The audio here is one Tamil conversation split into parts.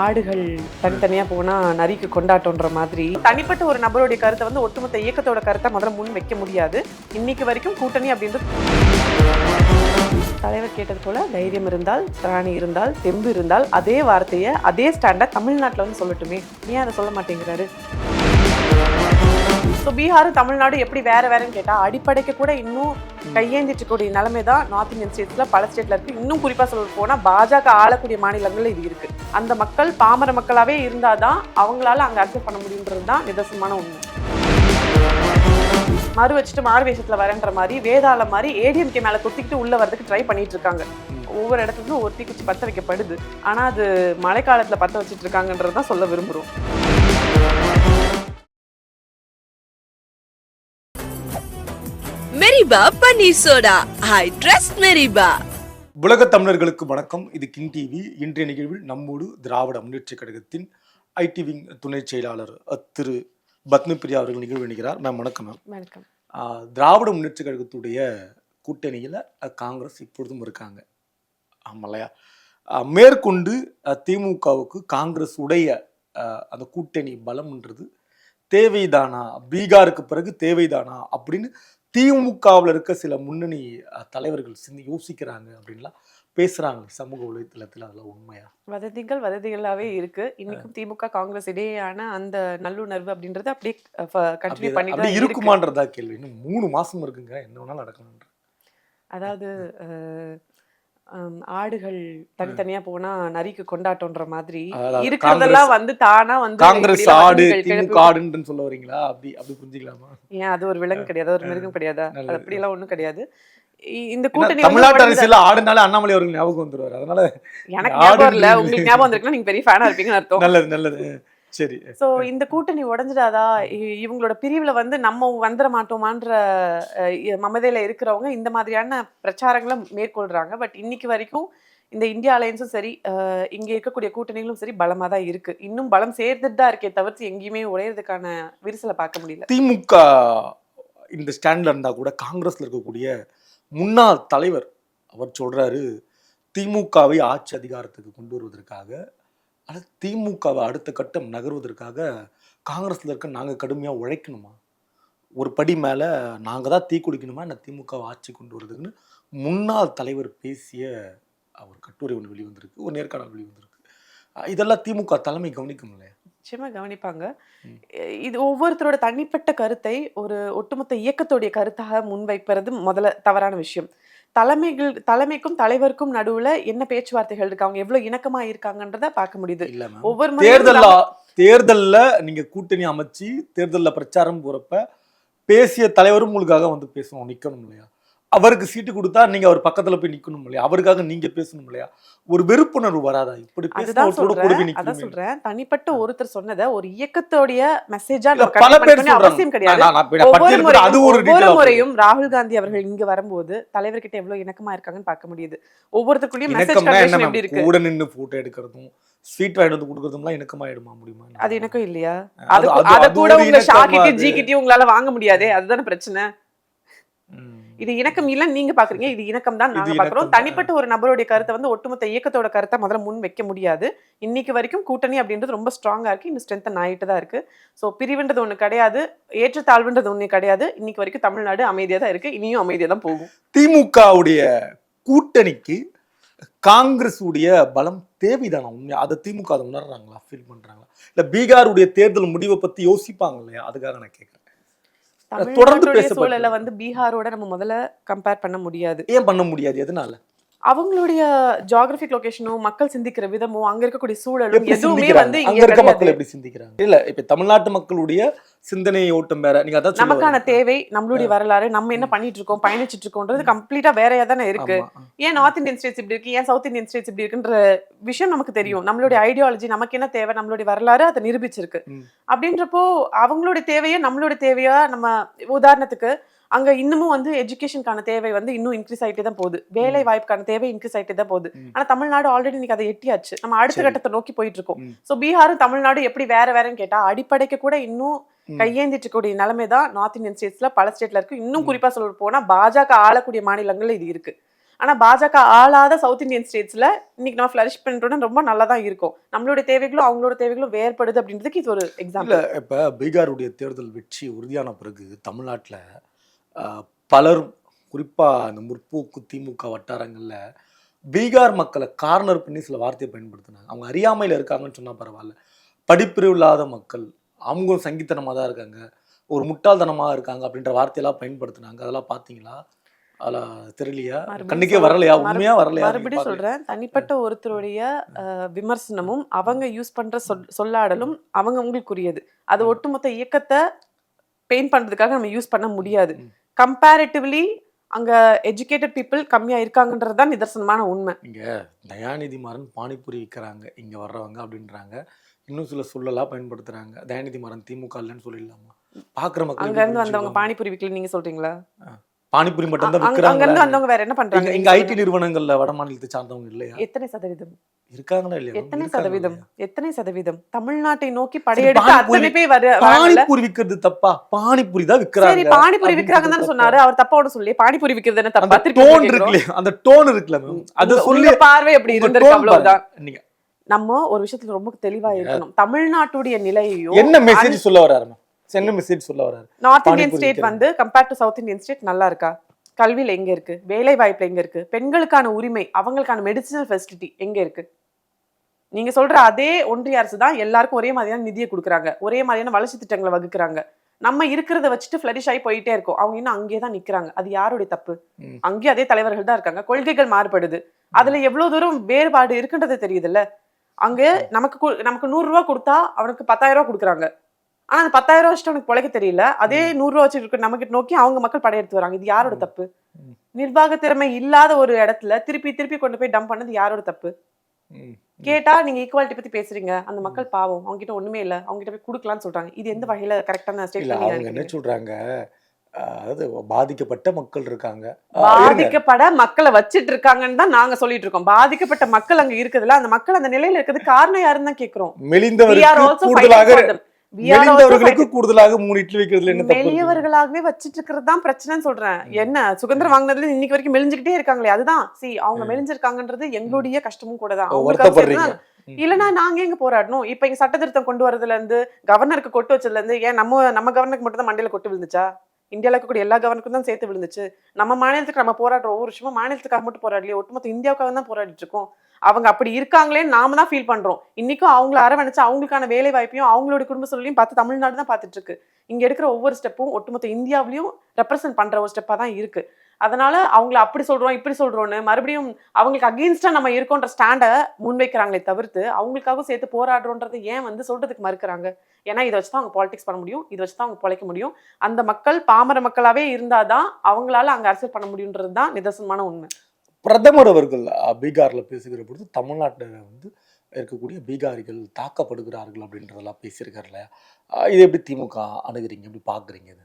ஆடுகள் தனித்தனியா போனா நரிக்கு கொண்டாட்டம்ன்ற மாதிரி தனிப்பட்ட ஒரு நபருடைய கருத்தை வந்து ஒட்டுமொத்த இயக்கத்தோட கருத்தை முதல்ல முன் வைக்க முடியாது. இன்னைக்கு வரைக்கும் கூட்டணி அப்படின்றது தலைவர் கேட்டது போல தைரியம் இருந்தால், திராணி இருந்தால், தெம்பு இருந்தால் அதே வார்த்தையை அதே ஸ்டாண்டை தமிழ்நாட்டில் வந்து சொல்லட்டுமே. ஏன் அதை சொல்ல மாட்டேங்கிறாரு? ஸோ பீகார் தமிழ்நாடு எப்படி வேற வேறன்னு கேட்டா அடிப்படைக்கு கூட இன்னும் கையேந்திட்டு கூடிய நிலைமை தான் நார்த் இந்தியன் ஸ்டேட்ஸ்ல பல ஸ்டேட்ல இருக்கு. இன்னும் குறிப்பா சொல்ல போனா பாஜக ஆளக்கூடிய மாநிலங்கள்ல இது இருக்கு. அந்த மக்கள் பாமர மக்களாவே இருந்தாதான் அவங்களால அங்க அக்செப்ட் பண்ண முடியுன்றது தான் நிதர்சனமான உண்மை. மறு வச்சுட்டு மாறு வேஷத்துல வரன்ற மாதிரி வேதாள மாதிரி ஏடிஎம்கே மேல குத்திக்கிட்டு உள்ள வரதுக்கு ட்ரை பண்ணிட்டு இருக்காங்க. ஒவ்வொரு இடத்துக்கும் ஒரு தீக்குச்சி பத்த வைக்கப்படுது. ஆனா அது மழைக்காலத்துல பத்த வச்சுட்டு இருக்காங்கன்றதான் சொல்ல விரும்புறோம். மெரிபா பன்னீர் சோடா. I trust மெரிபா. உலக தமிழர்களுக்கு வணக்கம். இது கிங் டிவி. இன்றைய நிகழ்வில் நம்மோடு திராவிட முன்னேற்ற கழகத்தின் ஐடி விங் துணை செயலாளர் திரு பத்மபிரியா அவர்கள் நிகழ்வு நினைக்கிறார். மேம் வணக்கம். மேம் வணக்கம். திராவிட முன்னேற்ற கழகத்துடைய கூட்டணியில் காங்கிரஸ் இப்பொழுதும் இருக்காங்க. ஆமல்லையா? மேற்கொண்டு திமுகவுக்கு காங்கிரஸ் உடைய அந்த கூட்டணி பலம்ன்றது தேவைதானா, பீகாருக்கு பிறகு தேவைதானா அப்படின்னு திமுகவில் இருக்க சில முன்னணி தலைவர்கள் யோசிக்கிறாங்க அப்படின்லாம் பேசுறாங்க சமூக வலைத்தளத்தில். அதெல்லாம் உண்மையா? வதந்திகளாவே இருக்கு. இன்னைக்கும் திமுக காங்கிரஸ் இடையேயான அந்த நல்லுணர்வு அப்படின்றது அப்படியே கண்டினியூ பண்ணிட்டு இருக்குமான்றதா கேள்வி. இன்னும் 3 மாசம் இருக்குங்க, என்ன வேணாலும் நடக்கணும்ன்ற. அதாவது ஆடுகள் தனித்தனியா போனா நரிக்கு கொண்டாட்டம்ன்ற மாதிரி இருக்கிறதெல்லாம் வந்து தானா வந்து காங்கிரஸ் ஆடு திமுக ஆடுன்னு சொல்ல வரீங்களா? அப்படி புரிஞ்சுக்கலாமா? ஏன் அது ஒரு விலங்கு கிடையாது, ஒரு மிருகம் கிடையாதா? அப்படி எல்லாம் ஒண்ணும் கிடையாது. இந்த கூட்டணி தமிழ்நாட்டு அரசியல் ஆடுனால அண்ணாமலை அவர்கள் ஞாபகம் வந்துருவாரு. அதனால எனக்கு ஞாபகம் இல்ல, உங்களுக்கு ஞாபகம் வந்திருக்குன்னா நீங்க பெரிய ஃபேனா இருப்பீங்கன்னு அர்த்தம். நல்லது. சரி. சோ இந்த கூட்டணி உடைஞ்சிடாதா, இவங்களோட பிரிவுல வந்து நம்ம வந்துட மாட்டோமான்ற மமதையில இருக்கிறவங்க இந்த மாதிரியான பிரச்சாரங்களை மேற்கொள்றாங்க. பட் இன்னைக்கு வரைக்கும் இந்த இந்தியா அலையன்ஸும் சரி, இங்க இருக்கக்கூடிய கூட்டணிகளும் சரி பலமா தான் இருக்கு. இன்னும் பலம் சேர்த்துட்டு தான் இருக்கே தவிர்த்து எங்கேயுமே உடையறதுக்கான விரிசலை பார்க்க முடியல. திமுக இந்த ஸ்டாண்ட்ல இருந்தா கூட காங்கிரஸ்ல இருக்கக்கூடிய முன்னாள் தலைவர் அவர் சொல்றாரு, திமுகவை ஆட்சி அதிகாரத்துக்கு கொண்டு வருவதற்காக, ஆனால் திமுகவை அடுத்த கட்டம் நகர்வதற்காக காங்கிரஸ்ல இருக்க நாங்கள் கடுமையாக உழைக்கணுமா, ஒரு படி மேலே நாங்கள் தான் தீ குடிக்கணுமா என்ன திமுகவை ஆட்சி கொண்டு வருதுன்னு முன்னாள் தலைவர் பேசிய ஒரு கட்டுரை ஒன்று வெளிவந்திருக்கு, ஒரு நேர்காணல் வெளிவந்திருக்கு. இதெல்லாம் திமுக தலைமை கவனிக்கும் இல்லையா? நிச்சயமா கவனிப்பாங்க. இது ஒவ்வொருத்தரோட தனிப்பட்ட கருத்தை ஒரு ஒட்டுமொத்த இயக்கத்துடைய கருத்தாக முன்வைப்பது முதல்ல தவறான விஷயம். தலைமைக்கும் தலைவருக்கும் நடுவுல என்ன பேச்சுவார்த்தைகள் இருக்கு, அவங்க எவ்வளவு இணக்கமா இருக்காங்கன்றத பார்க்க முடியுது. ஒவ்வொரு தேர்தல்ல நீங்க கூட்டணி அமைச்சு தேர்தல்ல பிரச்சாரம் போறப்ப பேசிய தலைவரும் உங்களுக்காக வந்து பேசணும், நிக்கணும் இல்லையா? அவருக்கு சீட்டு கொடுத்தா நீங்க அவர் பக்கத்துல போய் நிக்கணும் இல்லையா? அவருக்காக நீங்க பேசணும் இல்லையா? ஒரு வெறுப்புணர்வு வராதா? இப்படி அதான் சொல்றேன். தனிப்பட்ட ஒருத்தர் சொன்னதை ஒரு இயக்கத்தோடைய மெசேஜா பல பேர் அவசியம் கிடையாது. ஒவ்வொரு முறையும் ராகுல் காந்தி அவர்கள் இங்க வரும்போது தலைவர்கிட்ட எவ்வளவு இணக்கமா இருக்காங்கன்னு பார்க்க முடியுது. ஒவ்வொருத்தருக்குள்ளயும் மெசேஜ் கன்வென்ஷன் எப்படி இருக்கு? கூட நின்னு போட்டோ எடுக்கிறதும் ஸ்வீட் வாங்கிட்டு வந்து கொடுக்கறதும்லாம் இணக்கமாயிடுமா முடியுமா? அது இணக்கம் இல்லையா? அத கூட உங்க ஷாக்கிட்டி ஜிகிட்டி உங்களால வாங்க முடியாதே, அதுதானே பிரச்சனை. இது இணக்கம் இல்லைன்னு நீங்க பாக்குறீங்க, இது இணக்கம் தான் நாங்க பாக்குறோம். தனிப்பட்ட ஒரு நபருடைய கருத்தை வந்து ஒட்டுமொத்த இயக்கத்தோட கருத்தை முதல்ல முன் வைக்க முடியாது. இன்னைக்கு வரைக்கும் கூட்டணி அப்படின்றது ரொம்ப ஸ்ட்ராங்கா இருக்கு, இன்னும் ஸ்ட்ரென்தன் ஆயிட்டு தான் இருக்கு. ஸோ பிரிவுன்றது ஒண்ணு கிடையாது, ஏற்றத்தாழ்வுன்றது ஒண்ணு கிடையாது. இன்னைக்கு வரைக்கும் தமிழ்நாடு அமைதியா தான் இருக்கு, இனியும் அமைதியா தான் போகும். திமுகவுடைய கூட்டணிக்கு காங்கிரஸ் உடைய பலம் தேவைதானா? உண்மையா அதை திமுக அதை உணர்றாங்களா, ஃபீல் பண்றாங்களா? இல்ல பீகாருடைய தேர்தல் முடிவை பத்தி யோசிப்பாங்க இல்லையா? அதுக்காக நான் கேட்கிறேன். தொடர்ந்து சூழலை வந்து பீகாரோட நம்ம முதல்ல கம்பேர் பண்ண முடியாது. ஏன் பண்ண முடியாது? எதனால? அவங்களுடைய ஜியோகிராபிக் லொகேஷனும் மக்கள் சிந்திக்கிற விதமும் அங்க இருக்கக்கூடிய சூழலும் எதுவுமே வந்து இங்க இருக்க மக்கள் எப்படி சிந்திக்கிறாங்க? இல்ல இப்ப தமிழ்நாட்டு மக்களுடைய சிந்தனை ஓட்டம் வேற. நீங்க அதான் நமக்கான தேவை, நம்மளுடைய வரலாறு, நம்ம என்ன பண்ணிட்டு இருக்கோம், பயணிச்சுட்டு இருக்கோம்ன்றது கம்ப்ளீட்டா வேறையா தானே இருக்கு. ஏன் நார்த் இந்தியன் ஸ்டேட்ஸ் இப்படி இருக்கு, ஏன் சவுத் இந்தியன் ஸ்டேட்ஸ் இப்படி இருக்குன்ற விஷயம் நமக்கு தெரியும். நம்மளுடைய ஐடியாலஜி, நமக்கு என்ன தேவை, நம்மளுடைய வரலாறு அதை நிரூபிச்சிருக்கு. அப்படின்றப்போ அவங்களுடைய தேவையை நம்மளுடைய தேவையா, நம்ம உதாரணத்துக்கு அங்க இன்னமும் வந்து எஜுகேஷனுக்கான தேவை வந்து இன்னும் இன்க்ரீஸ் ஆகிட்டே தான் போகுது, வேலை வாய்ப்புக்கான தேவை இன்க்ரீஸ் ஆகிட்டே தான் போகுது. ஆனா தமிழ்நாடு ஆல்ரெடி இன்னைக்கு அதை எட்டியாச்சு, நம்ம அடுத்த கட்டத்தை நோக்கி போயிட்டு இருக்கோம். ஸோ பீகாரும் தமிழ்நாடு எப்படி வேற வேறன்னு கேட்டா அடிப்படைக்கு கூட இன்னும் கையேந்திட்டு கூடிய நிலைமை தான் நார்த் இந்தியன் ஸ்டேட்ஸ்ல பல ஸ்டேட்ல இருக்கு. இன்னும் குறிப்பா சொல்ல போனா பாஜக ஆளக்கூடிய மாநிலங்கள்ல இது இருக்கு. ஆனா பாஜக ஆளாத சவுத் இந்தியன் ஸ்டேட்ஸ்ல இன்னைக்கு நம்ம ஃபிளரிஷ் பண்ணிட்டோம்னா ரொம்ப நல்லா தான் இருக்கும். நம்மளுடைய தேவைகளும் அவங்களோட தேவைகளும் வேறுபடுது அப்படின்றதுக்கு இது ஒரு இல்ல எக்ஸாம்பிள். இப்ப பீகாருடைய தேர்தல் வெற்றி உறுதியான பிறகு தமிழ்நாட்டுல பலரும் குறிப்பா இந்த முற்போக்கு திமுக வட்டாரங்கள்ல பீகார் மக்களை கார்னர் பண்ணி சில வார்த்தையை பயன்படுத்தினாங்க. அவங்க அறியாமையில இருக்காங்கன்னு சொன்னா பரவாயில்ல, படிப்பறிவு இல்லாத மக்கள், அவங்க சங்கித்தனமா தான் இருக்காங்க, ஒரு முட்டாள்தனமா இருக்காங்க அப்படின்ற வார்த்தையெல்லாம் பயன்படுத்தினாங்க. அதெல்லாம் பாத்தீங்களா? அதெல்லாம் தெரியலையா? கண்ணுக்கே வரலையா? உண்மையா வரலையா? மறுபடியும் சொல்றேன், தனிப்பட்ட ஒருத்தருடைய விமர்சனமும் அவங்க யூஸ் பண்ற சொல்லாடலும் அவங்க உங்களுக்குரியது. அது ஒட்டுமொத்த இயக்கத்தை பெயிண்ட் பண்றதுக்காக நம்ம யூஸ் பண்ண முடியாது. கம்பேரிட்டிவ்லி அங்க எஜுகேட்டட் பீப்புள் கம்மியா இருக்காங்கன்றது தான் நிதர்சனமான உண்மை. இங்க தயாநிதி மாறன் பானிபூரி விற்கிறாங்க இங்க வர்றவங்க அப்படின்றாங்க. இன்னும் சில சொல்லலாம் பயன்படுத்துறாங்க. தயாநிதி மாறன் திமுக இல்லைன்னு சொல்லிடலாமா? பாக்குற மக்கள் அங்க இருந்து வந்தவங்க பானிபூரி விக்கல நீங்க சொல்றீங்களா? பானிபூரி மட்டும் தான் அங்க விற்கிறாங்க. இருந்து வந்தவங்க வேற என்ன பண்றாங்க? இங்க ஐடி நிறுவனங்கள்ல வட மாநிலத்தை சார்ந்தவங்க இல்லையா? எத்தனை சதவீதம்? இருக்காங்களா இல்லையா? எத்தனை சதவீதம்? எத்தனை சதவீதம்? தமிழ்நாட்டை நோக்கி படையெடுத்து அத்தனை பேர் வராங்கல்ல. பானிபூரி விக்கிறது தப்பா? பானிபூரி தான் விக்கிறாங்க. சரி, பானிபூரி விக்கிறாங்கன்னு தானே சொன்னாரு. அவர் தப்பா ஒண்ணு சொல்லி பானிபூரி விக்கிறது என்ன தப்பா? அந்த டோன் இருக்குல்ல, அந்த டோன் இருக்குல்ல மேம், அது சொல்லி பார்வை எப்படி இருந்திருக்கு அவ்வளவுதான். நீங்க நம்ம ஒரு விஷயத்துல ரொம்ப தெளிவா இருக்கணும். தமிழ்நாட்டுடைய நிலையையும் என்ன மெசேஜ் சொல்ல வராரு மேம்? என்ன மெசேஜ் சொல்ல வராரு? நார்த் இந்தியன் ஸ்டேட் வந்து compare to south Indian state நல்லா இருக்கா? கல்வியில எங்க இருக்கு? வேலை வாய்ப்புல எங்க இருக்கு? பெண்களுக்கான உரிமை, அவங்களுக்கான மெடிசினல் ஃபெசிலிட்டி எங்க இருக்கு? நீங்க சொல்ற அதே ஒன்றிய அரசு தான் எல்லாருக்கும் ஒரே மாதிரியான நிதியை கொடுக்குறாங்க, ஒரே மாதிரியான வளர்ச்சி திட்டங்களை வகுக்கிறாங்க. நம்ம இருக்கிறத வச்சுட்டு ஃபிளரிஷ் ஆகி போயிட்டே இருக்கோம். அவங்க இன்னும் அங்கேயே தான் நிக்கிறாங்க. அது யாருடைய தப்பு? அங்கேயும் அதே தலைவர்கள் தான் இருக்காங்க. கொள்கைகள் மாறுபடுது. அதுல எவ்வளவு தூரம் வேறுபாடு இருக்குன்றது தெரியுதுல்ல. அங்க நமக்கு 100 ரூபாய் கொடுத்தா அவனுக்கு 10,000 ரூபாய் கொடுக்குறாங்க. ஆனா அந்த 10,000 ரூபாய் வச்சுட்டு அவனுக்கு பொழைக்க தெரியல. அதே 100 ரூபாய் வச்சுட்டு நமக்கு நோக்கி அவங்க மக்கள் படையெடுத்து வராங்க. இது யாரோட தப்பு? நிர்வாக திறமை இல்லாத ஒரு இடத்துல திருப்பி கொண்டு போய் டம்ப் பண்ணது யாரோட தப்பு? கேட்டா நீங்க ஈக்குவாலிட்டி பத்தி பேசுறீங்க, அந்த மக்கள் பாவம், அவங்க கிட்ட ஒண்ணுமே இல்ல, அவங்க கிட்ட போய் குடுக்கலாம்னு சொல்றாங்க. இது எந்த வகையில கரெக்டான ஸ்டேட்மென்ட்? அவங்க என்ன சொல்றாங்க, அதாவது பாதிக்கப்பட்ட மக்கள் இருக்காங்க, பாதிக்கப்பட மக்களை வச்சிட்டு இருக்காங்கன்னு தான் நாங்க சொல்லிட்டு இருக்கோம். பாதிக்கப்பட்ட மக்கள் அங்க இருக்குதுல, அந்த மக்கள் அந்த நிலையில இருக்கிறது காரணம் யாருன்னு தான் கேக்குறோம். மெலிந்தவர்களுக்கு கூடுதலாக 3 இட்லி வைக்கிறதுல என்ன தப்பு? மெலியவர்களாகவே வச்சிட்டு இருக்கிறது தான் பிரச்சனைன்னு சொல்றேன். என்ன சுதந்திரம் வாங்கினதுல இன்னைக்கு வரைக்கும் மெலிஞ்சுக்கிட்டே இருக்காங்களே, அதுதான். அவங்க மெலிஞ்சிருக்காங்கன்றது எங்களுடைய கஷ்டமும் கூட தான். இல்லன்னா நாங்க எங்க போராடணும்? இப்ப இங்க சட்ட திருத்தம் கொண்டு வரதுல இருந்து, கவர்னருக்கு கொட்டு வச்சதுல இருந்து, ஏன் நம்ம கவர்னருக்கு மட்டும் தான் மண்டையில கொட்டு விழுந்துச்சா? இந்தியாவில் இருக்கக்கூடிய எல்லா கவர்னருக்கும் தான் சேர்த்து விழுந்துச்சு. நம்ம மாநிலத்துக்கு நம்ம போராடுறோம், ஒவ்வொரு வருஷமும் மாநிலத்துக்காக மட்டும் போராடலையே, ஒட்டுமொத்த இந்தியாவுக்காக தான் போராடிட்டு இருக்கோம். அவங்க அப்படி இருக்காங்களேன்னு நாம தான் ஃபீல் பண்றோம். இன்னைக்கும் அவங்கள அரவணைச்சு அவங்களுக்கான வேலை வாய்ப்பையும் அவங்களோட குடும்ப சூழலையும் பார்த்து தமிழ்நாடு தான் பார்த்துட்டு இருக்கு. இங்க எடுக்கிற ஒவ்வொரு ஸ்டெப்பும் ஒட்டுமொத்த இந்தியாவிலையும் ரெப்ரசென்ட் பண்ற ஒரு ஸ்டெப்பா தான் இருக்கு. அதனால அவங்கள அப்படி சொல்றோம் இப்படி சொல்றோம்னு மறுபடியும் அவங்களுக்கு அகெயின்ஸ்டா நம்ம இருக்கோன்ற ஸ்டாண்டை முன்வைக்கிறாங்களே தவிர்த்து அவங்களுக்காக சேர்த்து போராடுறோன்றது ஏன் வந்து சொல்றதுக்கு மறுக்கிறாங்க? ஏன்னா இதை வச்சுதான் அவங்க பாலிடிக்ஸ் பண்ண முடியும், இதை வச்சுதான் அவங்க பொழைக்க முடியும். அந்த மக்கள் பாமர மக்களாவே இருந்தாதான் அவங்களால அங்க அரசியல் பண்ண முடியுன்றது தான் நிதர்சனமான உண்மை. பிரதமர் அவர்கள் பீகார்ல பேசுகிற பொழுது தமிழ்நாட்டில் வந்து இருக்கக்கூடிய பீகாரிகள் தாக்கப்படுகிறார்கள் அப்படின்றதெல்லாம் பேசியிருக்காரு இல்லையா? இது எப்படி திமுக அணுகிறீங்க, எப்படி பாக்குறீங்க? இது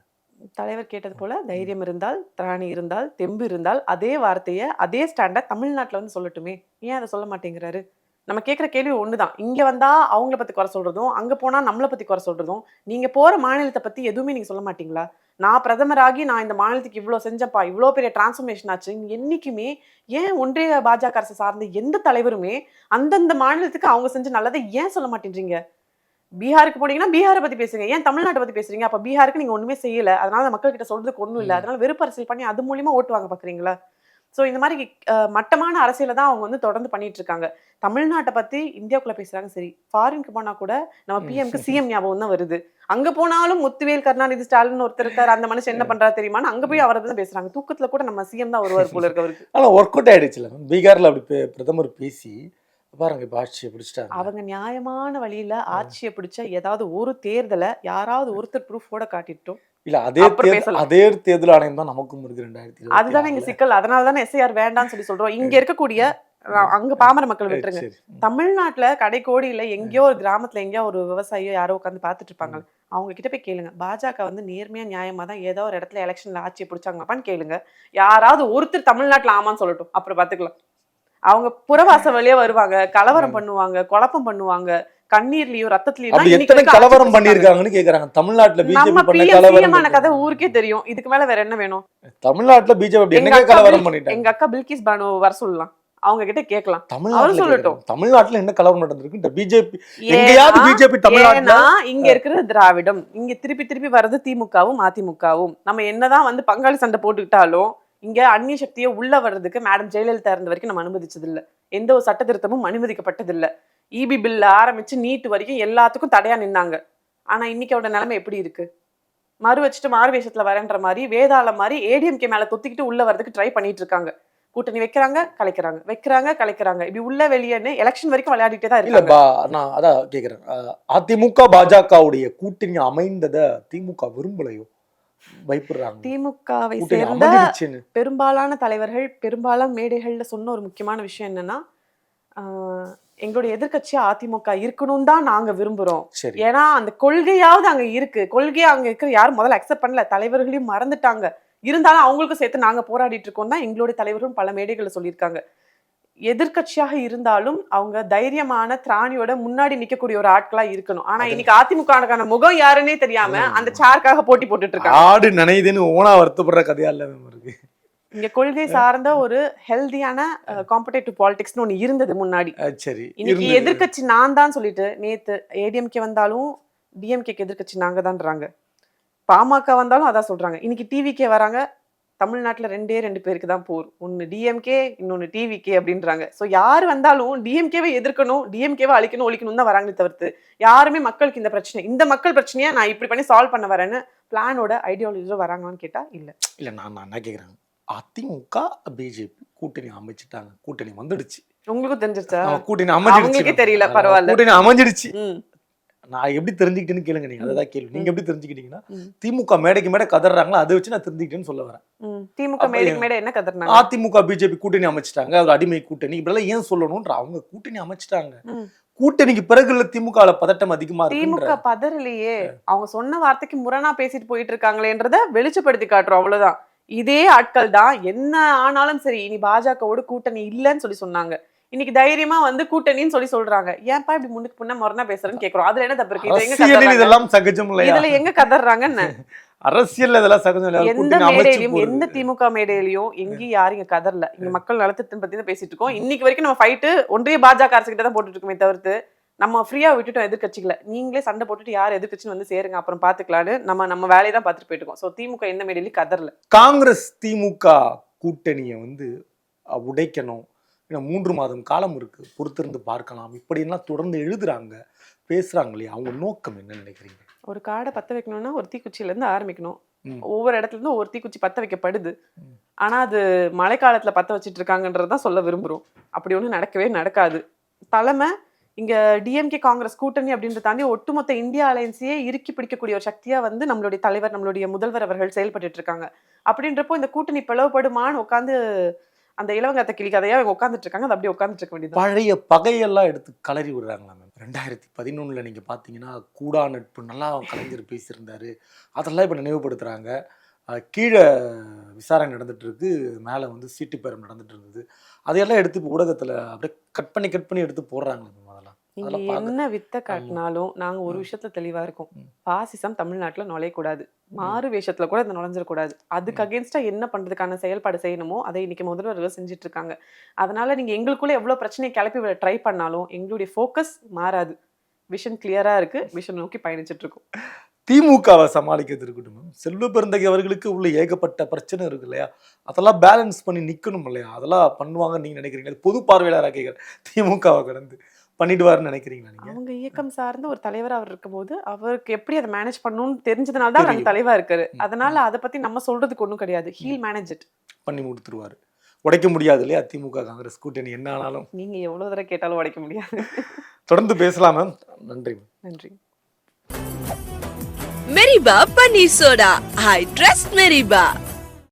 தலைவர் கேட்டது போல தைரியம் இருந்தால், திராணி இருந்தால், தெம்பு இருந்தால் அதே வார்த்தையை அதே ஸ்டாண்டை தமிழ்நாட்டில் வந்து சொல்லட்டுமே. ஏன் அதை சொல்ல மாட்டேங்கிறாரு? நம்ம கேட்குற கேள்வி ஒண்ணுதான். இங்க வந்தா அவங்கள பத்தி குறை சொல்றதும், அங்க போனா நம்மளை பத்தி குறை சொல்றதும், நீங்க போற மாநிலத்தை பத்தி எதுவுமே நீங்க சொல்ல மாட்டீங்களா? நான் பிரதமராகி நான் இந்த மாநிலத்துக்கு இவ்வளவு செஞ்சப்பா, இவ்வளவு பெரிய டிரான்ஸ்ஃபர்மேஷன் ஆச்சு. என்னைக்குமே ஏன் ஒன்றிய பாஜக அரசு சார்ந்த எந்த தலைவருமே அந்தந்த மாநிலத்துக்கு அவங்க செஞ்ச நல்லதை ஏன் சொல்ல மாட்டேன்றீங்க? பீகாருக்கு போனீங்கன்னா பீகாரை பத்தி பேசுங்க, ஏன் தமிழ்நாட்டை பத்தி பேசுறீங்க? அப்ப பீகாருக்கு நீங்க ஒண்ணுமே செய்யல, அதனால மக்கள் கிட்ட சொல்றதுக்கு ஒண்ணும் இல்லை, அதனால வெறுப்பு அரசியல் பண்ணி அது மூலியமா ஓட்டு வாங்க பாக்குறீங்களா? ஸோ இந்த மாதிரி மட்டமான அரசியலை தான் அவங்க வந்து தொடர்ந்து பண்ணிட்டு இருக்காங்க. தமிழ்நாட்டை பத்தி இந்தியாவுக்குள்ள பேசுறாங்க சரி, ஃபாரினுக்கு போனா கூட நம்ம பிஎம்க்கு சிஎம் ஞாபகம் தான் வருது. அங்க போனாலும் முத்துவேல் கருணாநிதி ஸ்டாலின் ஒருத்தர் இருக்காரு, அந்த மனுஷன் என்ன பண்றாரு தெரியுமான்னு அங்க போய் அவரை தான் பேசுறாங்க. தூக்கத்துல கூட நம்ம சிஎம் தான் வருவார் போல இருக்கு அவருக்கு. ஆனா ஒர்க் அவுட் ஆயிடுச்சுல பீகார்ல அப்படி பிரதமர் பேசி பாருங்க, இப்ப ஆட்சியை பிடிச்சிட்டாங்க. அவங்க நியாயமான வழியில ஆட்சியை பிடிச்ச ஏதாவது ஒரு தேர்தலை யாராவது ஒருத்தர் ப்ரூஃபோட காட்டிட்டோம். இல்ல அதே தேர்தல் ஆணையம் தான் நமக்கும் இருக்கு 2020. அதுதானே இங்க சிக்கல். அதனாலதானே எஸ்ஐஆர் வேண்டாம்னு சொல்லி சொல்றோம். இங்க இருக்கக்கூடிய அங்க பாமர மக்கள் விட்டுருங்க, தமிழ்நாட்டுல கடைக்கோடியில எங்கேயோ ஒரு கிராமத்துல எங்கேயோ ஒரு விவசாயியோ யாரோ உட்காந்து பாத்துட்டு இருப்பாங்க. அவங்க கிட்ட போய் கேளுங்க, பாஜக வந்து நேர்மையா நியாயமா தான் ஏதோ ஒரு இடத்துல எலெக்ஷன்ல ஆட்சியை பிடிச்சாங்கப்பான்னு கேளுங்க. யாராவது ஒருத்தர் தமிழ்நாட்டுல ஆமான்னு சொல்லட்டும், அப்புறம் பாத்துக்கலாம். அவங்க புறவாச வழியா வருவாங்க, கலவரம் பண்ணுவாங்க, குழப்பம் பண்ணுவாங்க, கண்ணீர்லயும் ரத்தத்திலயும் அப்படி தான் இன்னைக்கு எத்தனை வரைக்கும் கலவரம் ஆட்சி பண்ணிருக்காங்கன்னு கேக்குறாங்க. தமிழ்நாட்டுல நம்ம பிஜேபி பண்ண பிஎம் கலவரம் கதை ஊருக்கே தெரியும். இதுக்கு மேல வேற என்ன வேணும்? தமிழ்நாட்டுல பிஜேபி எங்க என்ன அக்கா கலவரம் பண்ணிட்டாங்க? எங்க அக்கா பில்கிஸ் பானு வர சொல்லலாம், அவங்க கிட்ட கேட்கலாம், அவரும் தமிழ்நாட்டுல சொல்லட்டும். கேக்குறாங்க. தமிழ்நாட்டுல என்ன கலவரம் நடந்திருக்கு? பிஜேபி எங்கயாவது பிஜேபி தமிழ்நாட்டுல ஏன்னா இங்க இருக்கிறது திராவிடம், இங்க திருப்பி திருப்பி வர்றது திமுகவும் அதிமுகவும். நம்ம என்னதான் வந்து பங்காளி சண்டை போட்டுக்கிட்டாலும் இங்க அந்நிய சக்தியை உள்ள வர்றதுக்கு மேடம் ஜெயலலிதா இருந்த வரைக்கும் நம்ம அனுமதிச்சது இல்ல. எந்த ஒரு சட்ட திருத்தமும் அனுமதிக்கப்பட்டது இல்ல. இபி பில்ல ஆரம்பிச்சு நீட் வரைக்கும் எல்லாத்துக்கும் தடையா நின்னாங்க. ஆனா இன்னைக்கு அவரோட நிலைமை எப்படி இருக்கு? மறு வச்சுட்டு மாறு வேஷத்துல வரேன்ற மாதிரி வேதாள மாதிரி ஏடிஎம்கே மேல தொத்திக்கிட்டு உள்ள வர்றதுக்கு ட்ரை பண்ணிட்டு இருக்காங்க. கூட்டணி வைக்கிறாங்க கலைக்கிறாங்க, வைக்கிறாங்க கலைக்கிறாங்க, இப்படி உள்ள வெளியேன்னு எலெக்ஷன் வரைக்கும் விளையாடிட்டே தான் இல்ல இருக்காங்க. நான் அதான் கேக்குறேன். அதிமுக பாஜகவுடைய கூட்டணி அமைந்தத திமுக விரும்பலையோ? பயப்படுறாங்க. திமுகவை கூட்டணி சேர்ந்த அமைஞ்சிடுச்சுன்னு. பெரும்பாலான தலைவர்கள் பெரும்பாலான மேடைகள்ல சொன்ன ஒரு முக்கியமான விஷயம் என்னன்னா, எங்களுடைய எதிர்க்கட்சியா அதிமுக இருக்கணும் தான் நாங்க விரும்புறோம். சரி. ஏன்னா அந்த கொள்கையாவது அங்க இருக்கு. கொள்கையா அங்க இருக்கிற யாரும் முதல்ல அக்செப்ட் பண்ணல, தலைவர்களையும் மறந்துட்டாங்க. இருந்தாலும் அவங்களுக்கும் சேர்த்து நாங்க போராடிட்டு இருக்கோம் தான் எங்களுடைய தலைவரும் பல மேடைகளை சொல்லியிருக்காங்க. எதிர்க்கட்சியாக இருந்தாலும் அவங்க தைரியமான திராணியோட முன்னாடி நிக்கக்கூடிய ஒரு ஆட்களா இருக்கணும். ஆனா இன்னைக்கு அதிமுக முகம் யாருன்னே தெரியாம அந்த சேர்க்காக போட்டி போட்டுட்டு இருக்காங்க. ஆடு நனையுதுன்னு ஓனா வருத்தப்படுற கதையா இல்ல இருக்கு. இங்க கொள்கை சார்ந்த ஒரு ஹெல்தியான காம்படேட்டிவ் பாலிடிக்ஸ்னு ஒண்ணு இருந்தது முன்னாடி. சரி. இன்னைக்கு எதிர்க்கட்சி நான் தான் சொல்லிட்டு நேத்து ஏடிஎம்கே வந்தாலும் டிஎம்கேக்கு எதிர்க்கட்சி நாங்க தான்றாங்க. பாமக வந்தாலும் அதான் சொல்றாங்க. இன்னைக்கு டிவிகே வராங்க, தமிழ்நாட்டுல ரெண்டு பேருக்கு தான் போர். ஒன்னு டிஎம்கே, இன்னொன்னு டிவிகே அப்படின்றாங்க. சோ யாரு வந்தாலும் டிஎம்கேவை எதிர்க்கணும், டிஎம்கேவை அழிக்கணும், ஒழிக்கணும் தான் வராங்களே தவிர்த்து யாருமே மக்களுக்கு இந்த மக்கள் பிரச்சனையை நான் இப்படி பண்ணி சால்வ் பண்ண வரேன்னு பிளானோட ஐடியாலஜியோட வராங்களான்னு கேட்டா இல்ல. இல்ல நான் என்ன கேக்குறேன், அதிமுக பிஜேபி கூட்டணி அமைச்சிட்டாங்க, கூட்டணி வந்துடுச்சு. உங்களுக்கும் தெரிஞ்சிருச்சா? கூட்டணி அமைஞ்சிடுச்சு. அவங்களுக்கே தெரியல, பரவாயில்ல. கூட்டணி அமைஞ்சிடுச்சு. நான் எப்படி தெரிஞ்சுக்கிட்டேன்னு கேளுங்க. நீங்க அதான் கேள்வி. நீங்க எப்படி தெரிஞ்சுக்கிட்டீங்கன்னா திமுக மேடைக்கு மேடை கதறாங்களா, அதை வச்சு நான் தெரிஞ்சுக்கிட்டேன்னு சொல்ல வரேன். திமுக மேடைக்கு மேடை என்ன கதறாங்க? அதிமுக பிஜேபி கூட்டணி அமைச்சிட்டாங்க, அது அடிமை கூட்டணி, இப்படிலாம் ஏன் சொல்லணும்ன்ற அவங்க கூட்டணி அமைச்சிட்டாங்க. கூட்டணிக்கு பிறகு இல்ல திமுக பதட்டம் அதிகமா இருக்கு. திமுக பதறலையே, அவங்க சொன்ன வார்த்தைக்கு முரணா பேசிட்டு போயிட்டு இருக்காங்களேன்றத வெளிச்சப்படுத்தி காட்டுறோம், அவ்வளவுதான். இதே ஆட்கள் தான் என்ன ஆனாலும் சரி இனி பாஜகவோட கூட்டணி இல்லைன்னு சொல்லி சொன்னாங்க. இன்னைக்கு தைரியமா வந்து கூட்டணின்னு சொல்லி சொல்றாங்க. ஏன்பா இப்படி முன்னுக்கு முன்ன முரணா பேசுறேன்னு கேக்குறோம். அதுல என்ன தப்பு இருக்கு? இதெல்லாம் சகஜம் இல்லையா? இதுல எங்க கதறாங்கன்னு அரசியல் இதெல்லாம் சகஜம் இல்லையா? எந்த மேடையிலயும் எந்த திமுக மேடையிலயும் எங்கேயும் யாரும் இங்க கதறல. இங்க மக்கள் நலத்திட்டம் பத்தி தான் பேசிட்டு இருக்கோம். இன்னைக்கு வரைக்கும் நம்ம ஃபைட்டு ஒன்றிய பாஜக அரசு கிட்ட தான் போட்டுட்டு இருக்கோமே தவிர்த்து நம்ம ஃப்ரீயா விட்டுட்டோம் எதிர்க்கட்சிகளை. நீங்களே சண்டை போட்டுட்டு யார் எதிர்க்கட்சின்னு வந்து சேருங்க, அப்புறம் பாத்துக்கலான்னு நம்ம வேலையை தான் பார்த்துட்டு போயிட்டு இருக்கோம். சோ திமுக எந்த மேடையிலயும் கதறல. காங்கிரஸ் திமுக கூட்டணியை வந்து உடைக்கணும், 3 மாதம் காலம் இருக்கு, பொறுத்திருந்து பார்க்கலாம், இப்படிலாம் தொடர்ந்து எழுதுறாங்க, பேசுறாங்க இல்லையா? அவங்க நோக்கம் என்ன நினைக்கிறீங்க? ஒரு காடை பத்த வைக்கணும்னா ஒரு தீக்குச்சியில இருந்து ஆரம்பிக்கணும். ஒவ்வொரு இடத்துல இருந்து ஒரு தீக்குச்சி பத்த வைக்கப்படுது. ஆனா அது மழைக்காலத்துல பத்த வச்சிட்டு இருக்காங்கன்றதான் சொல்ல விரும்புறோம். அப்படி ஒண்ணு நடக்கவே நடக்காது. தலைமை இங்க டிஎம்கே காங்கிரஸ் கூட்டணி அப்படின்றத தாண்டி ஒட்டுமொத்த இந்தியா அலையன்ஸையே இறுக்கி பிடிக்கக்கூடிய ஒரு சக்தியா வந்து நம்மளுடைய தலைவர், நம்மளுடைய முதல்வர் அவர்கள் செயல்பட்டு இருக்காங்க. அப்படின்றப்போ இந்த கூட்டணி பிளவுபடுமான்னு உட்காந்து அந்த இளவங்கத்தை கிளி கதையா அவங்க உட்காந்துட்டு இருக்காங்க. அது அப்படியே உட்காந்துட்டு இருக்க வேண்டியது. பழைய பகையெல்லாம் எடுத்து கலரி விடுறாங்களா மேம்? 2011 நீங்க பாத்தீங்கன்னா கூடா நட்பு நல்லா கலைஞர் பேசியிருந்தாரு, அதெல்லாம் இப்ப நினைவுபடுத்துறாங்க. கீழே விசாரணை நடந்துட்டு இருக்கு, மேல வந்து சீட்டு பேரம் நடந்துட்டு இருந்தது, அதையெல்லாம் எடுத்து இப்போ ஊடகத்துல அப்படியே கட் பண்ணி எடுத்து போடுறாங்க. நீங்க என்ன வித்த காட்டினாலும் நாங்க ஒரு விஷயத்துல தெளிவா இருக்கோம். பாசிசம் தமிழ்நாட்டுல நுழையக்கூடாது, மாறு வேஷத்துல கூட இந்த நுழைஞ்சிடக்கூடாது. அதுக்கு அகேன்ஸ்டா என்ன பண்றதுக்கான செயல்பாடு செய்யணுமோ அதை இன்னைக்கு முதல்வர்கள் செஞ்சுட்டு இருக்காங்க. அதனால நீங்க எங்களுக்குள்ள எவ்வளவு பிரச்சனையை கிளப்பி விட ட்ரை பண்ணாலும் எங்களுடைய ஃபோக்கஸ் மாறாது. விஷன் கிளியரா இருக்கு, விஷன் நோக்கி பயணிச்சுட்டு இருக்கோம். திமுகவை சமாளிக்கிறது இருக்கட்டும், செல்வ பெருந்தகை அவர்களுக்கு உள்ள ஏகப்பட்ட பிரச்சனை இருக்கு இல்லையா? அதெல்லாம் பேலன்ஸ் பண்ணி நிக்கணும் இல்லையா? அதெல்லாம் பண்ணுவாங்கன்னு நீங்க நினைக்கிறீங்க? பொது பார்வையாளராக கேட்கிறேன், திமுகவை கடந்து பண்ணிடுவாருன்னு நினைக்கிறீங்களா நீங்க? அவங்க இயக்கம் சார்ந்த ஒரு தலைவர் அவர் இருக்கும்போது அவருக்கு எப்படி அதை மேனேஜ் பண்ணணும்னு தெரிஞ்சதுனால தான் அவர் தலைவா இருக்காரு. அதனால அதை பத்தி நம்ம சொல்றதுக்கு ஒண்ணும் கிடையாது. ஹீல் மேனேஜ் இட், பண்ணி முடித்துருவாரு. உடைக்க முடியாது இல்லையா திமுக காங்கிரஸ் கூட்டணி என்ன ஆனாலும்? நீங்க எவ்வளவு தடவை கேட்டாலும் உடைக்க முடியாது. தொடர்ந்து பேசலாம் மேம். நன்றி. நன்றி. மெரிபா பன்னீர் சோடா, ஐ ட்ரஸ்ட் மெரிபா.